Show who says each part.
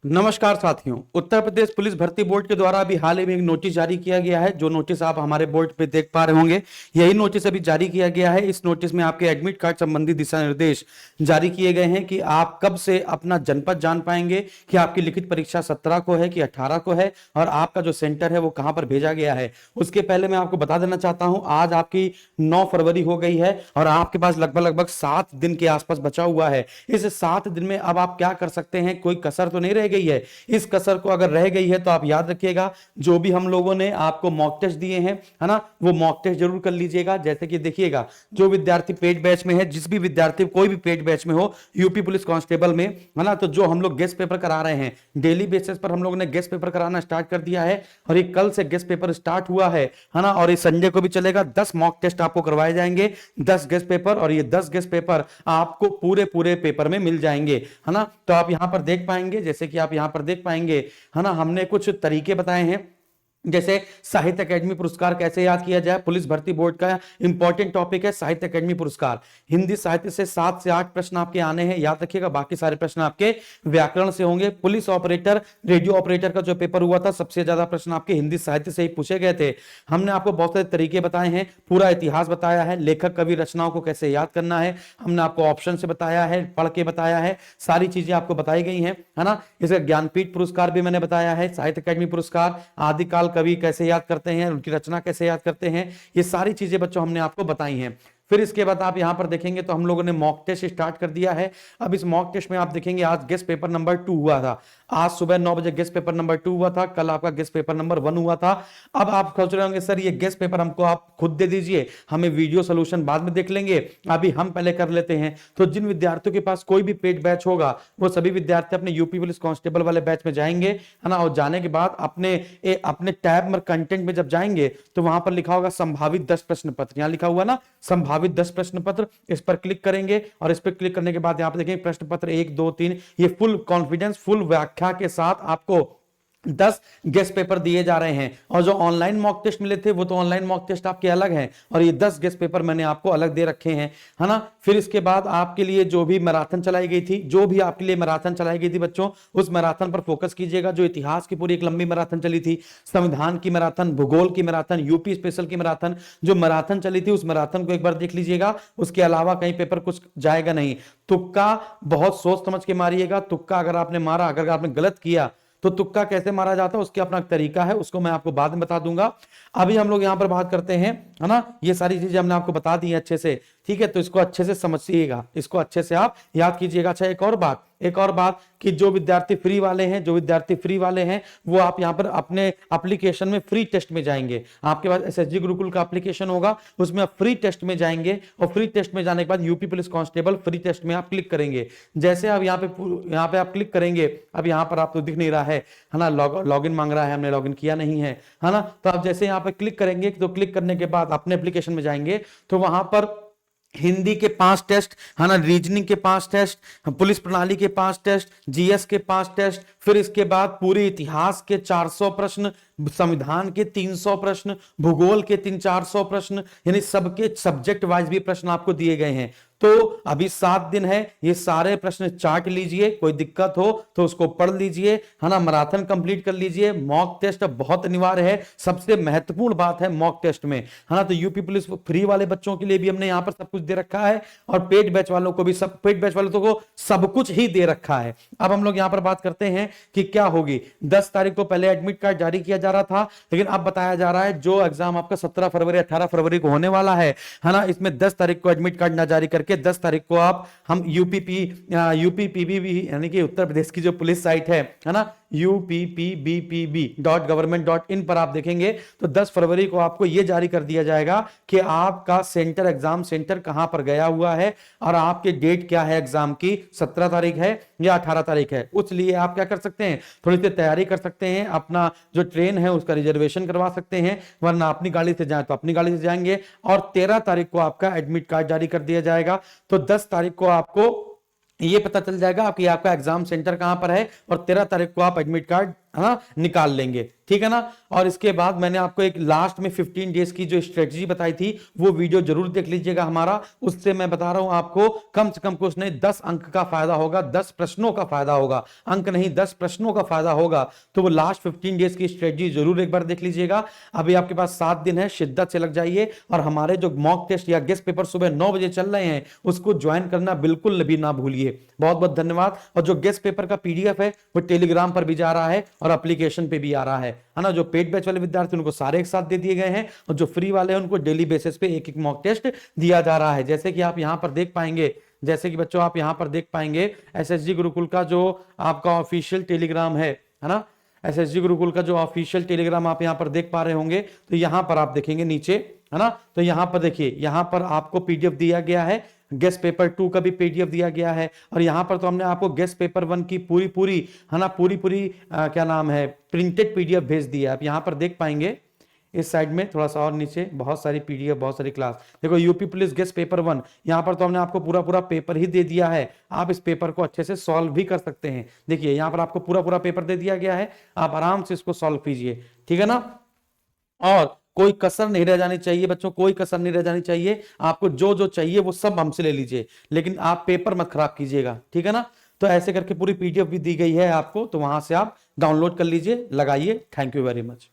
Speaker 1: नमस्कार साथियों। उत्तर प्रदेश पुलिस भर्ती बोर्ड के द्वारा अभी हाल ही में एक नोटिस जारी किया गया है। जो नोटिस आप हमारे बोर्ड पे देख पा रहे होंगे, यही नोटिस अभी जारी किया गया है। इस नोटिस में आपके एडमिट कार्ड संबंधी दिशा निर्देश जारी किए गए हैं कि आप कब से अपना जनपद जान पाएंगे कि आपकी लिखित परीक्षा 17 को है कि 18 को है और आपका जो सेंटर है वो कहां पर भेजा गया है। उसके पहले मैं आपको बता देना चाहता हूं, आज आपकी 9 फरवरी हो गई है और आपके पास लगभग 7 दिन के आसपास बचा हुआ है। इस 7 दिन में अब आप क्या कर सकते हैं, कोई कसर तो नहीं रह गई है। इस कसर को अगर रह गई है तो आप याद रखिएगा, जो भी हम लोगों ने आपको मॉक टेस्ट दिए हैं, है ना, वो मॉक टेस्ट जरूर कर लीजिएगा। जैसे कि देखिएगा, जो विद्यार्थी पेड बैच में है, जिस भी विद्यार्थी कोई भी पेड बैच में हो यूपी पुलिस कांस्टेबल में, है ना, तो जो हम लोग गेस्ट पेपर करा रहे हैं डेली बेसिस पर, हम लोगों ने गेस्ट पेपर कराना स्टार्ट कर दिया है और ये कल से गेस्ट पेपर स्टार्ट हुआ है ना, और ये संडे को भी चलेगा। 10 मॉक टेस्ट आपको करवाए जाएंगे, 10 गेस्ट पेपर, और ये 10 गेस्ट पेपर आपको पूरे पूरे पेपर में मिल जाएंगे, है ना। तो आप यहां पर देख पाएंगे, जैसे कि आप यहां पर देख पाएंगे, है ना, हमने कुछ तरीके बताए हैं। जैसे साहित्य अकेडमी पुरस्कार कैसे याद किया जाए, पुलिस भर्ती बोर्ड का इंपॉर्टेंट टॉपिक है साहित्य अकेडमी पुरस्कार। हिंदी साहित्य से 7 से 8 प्रश्न आपके आने हैं, याद रखिएगा। बाकी सारे प्रश्न आपके व्याकरण से होंगे। पुलिस ऑपरेटर, रेडियो ऑपरेटर का जो पेपर हुआ था, सबसे ज्यादा प्रश्न आपके हिंदी साहित्य से ही पूछे गए थे। हमने आपको बहुत सारे तरीके बताए हैं, पूरा इतिहास बताया है, लेखक कवि रचनाओं को कैसे याद करना है हमने आपको ऑप्शन से बताया है, पढ़ के बताया है, सारी चीजें आपको बताई गई हैं, है ना। इसका ज्ञानपीठ पुरस्कार भी मैंने बताया है, साहित्य अकेडमी पुरस्कार, आदिकाल कवि कैसे याद करते हैं, उनकी रचना कैसे याद करते हैं, ये सारी चीजें बच्चों हमने आपको बताई हैं। फिर इसके बाद आप यहां पर देखेंगे तो हम लोगों ने मॉक टेस्ट स्टार्ट कर दिया है। अब इस मॉक टेस्ट में आप देखेंगे, आज गेस्ट पेपर नंबर 2 हुआ था, आज सुबह 9 बजे गेस्ट पेपर नंबर 2 हुआ था, कल आपका गेस्ट पेपर नंबर 1 हुआ था। अब आप सोच रहे होंगे सर ये गेस्ट पेपर हमको आप खुद दे दीजिए, हमें वीडियो सोल्यूशन बाद में देख लेंगे, अभी हम पहले कर लेते हैं। तो जिन विद्यार्थियों के पास कोई भी पेड बैच होगा, वो सभी विद्यार्थी अपने यूपी पुलिस कांस्टेबल वाले बैच में जाएंगे, है ना, और जाने के बाद अपने टैब में कंटेंट में जब जाएंगे तो वहां पर लिखा होगा संभावित 10 प्रश्न पत्र, यहां लिखा हुआ ना संभावित 10 प्रश्न पत्र, इस पर क्लिक करेंगे और इस पर क्लिक करने के बाद यहां पर देखेंगे प्रश्न पत्र 1 2 3, ये फुल कॉन्फिडेंस फुल व्याख्या के साथ आपको 10 गेस्ट पेपर दिए जा रहे हैं। और जो ऑनलाइन मॉक टेस्ट मिले थे वो तो ऑनलाइन मॉक टेस्ट आपके अलग हैं, और ये 10 गेस्ट पेपर मैंने आपको अलग दे रखे हैं, है ना। फिर इसके बाद आपके लिए जो भी मैराथन चलाई गई थी, जो भी आपके लिए मैराथन चलाई गई थी बच्चों, उस मैराथन पर फोकस कीजिएगा। जो इतिहास की पूरी एक लंबी मैराथन चली थी, संविधान की मैराथन, भूगोल की मैराथन, यूपी स्पेशल की मैराथन, जो मैराथन चली थी उस मैराथन को एक बार देख लीजिएगा। उसके अलावा कहीं पेपर कुछ जाएगा नहीं। तुक्का बहुत सोच समझ के मारिएगा। तुक्का अगर आपने मारा, अगर आपने गलत किया तो तुक्का कैसे मारा जाता है उसके अपना तरीका है, उसको मैं आपको बाद में बता दूंगा। अभी हम लोग यहां पर बात करते हैं, है ना, ये सारी चीजें हमने आपको बता दी है अच्छे से, ठीक है। तो इसको अच्छे से समझिएगा, इसको अच्छे से आप याद कीजिएगा। अच्छा, एक और बात कि जो विद्यार्थी फ्री वाले हैं वो आप यहां पर अपने एप्लीकेशन में फ्री टेस्ट में जाएंगे। आपके पास एसएसजी गुरुकुल का एप्लीकेशन होगा, उसमें आप फ्री टेस्ट में जाएंगे और फ्री टेस्ट में जाने के बाद UP police constable free test में आप क्लिक करेंगे। जैसे अब यहाँ पे आप क्लिक करेंगे, अब यहां पर आपको दिख नहीं रहा है ना, लॉगिन मांग रहा है, हमने लॉगिन किया नहीं है ना। तो आप जैसे यहां पर क्लिक करेंगे, तो क्लिक करने के बाद अपने एप्लीकेशन में जाएंगे तो वहां पर हिंदी के 5 टेस्ट, है ना, रीजनिंग के 5 टेस्ट, पुलिस प्रणाली के 5 टेस्ट, जीएस के 5 टेस्ट, फिर इसके बाद पूरे इतिहास के 400 प्रश्न, संविधान के 300 प्रश्न, भूगोल के 300-400 प्रश्न, यानी सबके सब्जेक्ट वाइज भी प्रश्न आपको दिए गए हैं। तो अभी 7 दिन है, ये सारे प्रश्न चाट लीजिए, कोई दिक्कत हो तो उसको पढ़ लीजिए, है ना, मैराथन कंप्लीट कर लीजिए। मॉक टेस्ट अब बहुत अनिवार्य है, सबसे महत्वपूर्ण बात है मॉक टेस्ट में, है ना। तो यूपी पुलिस फ्री वाले बच्चों के लिए भी हमने यहां पर सब कुछ दे रखा है और पेड बैच वालों को भी, सब पेड बैच वालों को सब कुछ ही दे रखा है। अब हम लोग यहां पर बात करते हैं कि क्या होगी। 10 तारीख को पहले एडमिट कार्ड जारी किया जा रहा था, लेकिन अब बताया जा रहा है जो एग्जाम आपका 17 फरवरी 18 फरवरी को होने वाला है ना, इसमें 10 तारीख को एडमिट कार्ड ना जारी करके 10 तारीख को आप हम यूपीपीबी यानी कि उत्तर प्रदेश की जो पुलिस साइट है ना, uppbbpb.government.in पर आप देखेंगे तो 10 फरवरी को आपको यह जारी कर दिया जाएगा कि आपका सेंटर, एग्जाम सेंटर कहां पर गया हुआ है और आपके डेट क्या है एग्जाम की, 17 तारीख है या 18 तारीख है। उसलिए आप क्या कर सकते हैं, थोड़ी सी तैयारी कर सकते हैं, अपना जो ट्रेन है उसका रिजर्वेशन करवा सकते हैं, वरना अपनी गाड़ी से जाए तो अपनी गाड़ी से जाएंगे। और 13 तारीख को आपका एडमिट कार्ड जारी कर दिया जाएगा। तो 10 तारीख को आपको ये पता चल जाएगा कि आपका एग्जाम सेंटर कहां पर है और 13 तारीख को आप एडमिट कार्ड है ना, निकाल लेंगे, ठीक है ना। और इसके बाद मैंने आपको एक लास्ट में 15 डेज की जो स्ट्रेटजी बताई थी वो वीडियो जरूर देख लीजिएगा हमारा। उससे मैं बता रहा हूं आपको कम से कम कुछ नहीं 10 अंक का फायदा होगा, 10 प्रश्नों का फायदा होगा, अंक नहीं 10 प्रश्नों का फायदा होगा। तो वो लास्ट 15 डेज की स्ट्रेटजी जरूर एक बार देख लीजिएगा। अभी आपके पास 7 दिन है, शिद्दत से लग जाइए। और हमारे जो मॉक टेस्ट या गेस्ट पेपर सुबह 9 बजे चल रहे हैं उसको ज्वाइन करना बिल्कुल भी ना भूलिए। बहुत बहुत धन्यवाद। और जो गेस्ट पेपर का पीडीएफ है वो टेलीग्राम पर भी जा रहा है और एप्लीकेशन पे भी आ रहा है ना। जो पेड बैच वाले विद्यार्थी उनको सारे एक साथ दे दिए गए हैं और जो फ्री वाले हैं उनको डेली बेसिस पे एक एक मॉक टेस्ट दिया जा रहा है। जैसे कि आप यहां पर देख पाएंगे, जैसे कि बच्चों आप यहां पर देख पाएंगे एसएसजी गुरुकुल का जो आपका ऑफिशियल टेलीग्राम है ना, एसएसजी गुरुकुल का जो ऑफिशियल टेलीग्राम आप यहां पर देख पा रहे होंगे। तो यहां पर आप देखेंगे नीचे, है ना, तो यहां पर देखिए यहां पर आपको पीडीएफ दिया गया है, गेस्ट पेपर 2 का भी पीडीएफ दिया गया है। और यहां पर तो हमने आपको गेस्ट पेपर 1 की पूरी पूरी, है ना, पूरी पूरी क्या नाम है, प्रिंटेड पीडीएफ भेज दिया है। आप यहां पर देख पाएंगे इस साइड में थोड़ा सा और नीचे बहुत सारी पीडीएफ, बहुत सारी क्लास। देखो यूपी पुलिस गेस्ट पेपर 1, यहां पर तो हमने आपको पूरा पूरा पेपर ही दे दिया है। आप इस पेपर को अच्छे से सॉल्व भी कर सकते हैं। देखिए यहां पर आपको पूरा पूरा पेपर दे दिया गया है, आप आराम से इसको सॉल्व कीजिए, ठीक है ना। और कोई कसर नहीं रह जानी चाहिए बच्चों, कोई कसर नहीं रह जानी चाहिए। आपको जो जो चाहिए वो सब हमसे ले लीजिए, लेकिन आप पेपर मत खराब कीजिएगा, ठीक है ना। तो ऐसे करके पूरी पीडीएफ भी दी गई है आपको, तो वहां से आप डाउनलोड कर लीजिए, लगाइए। Thank you very much.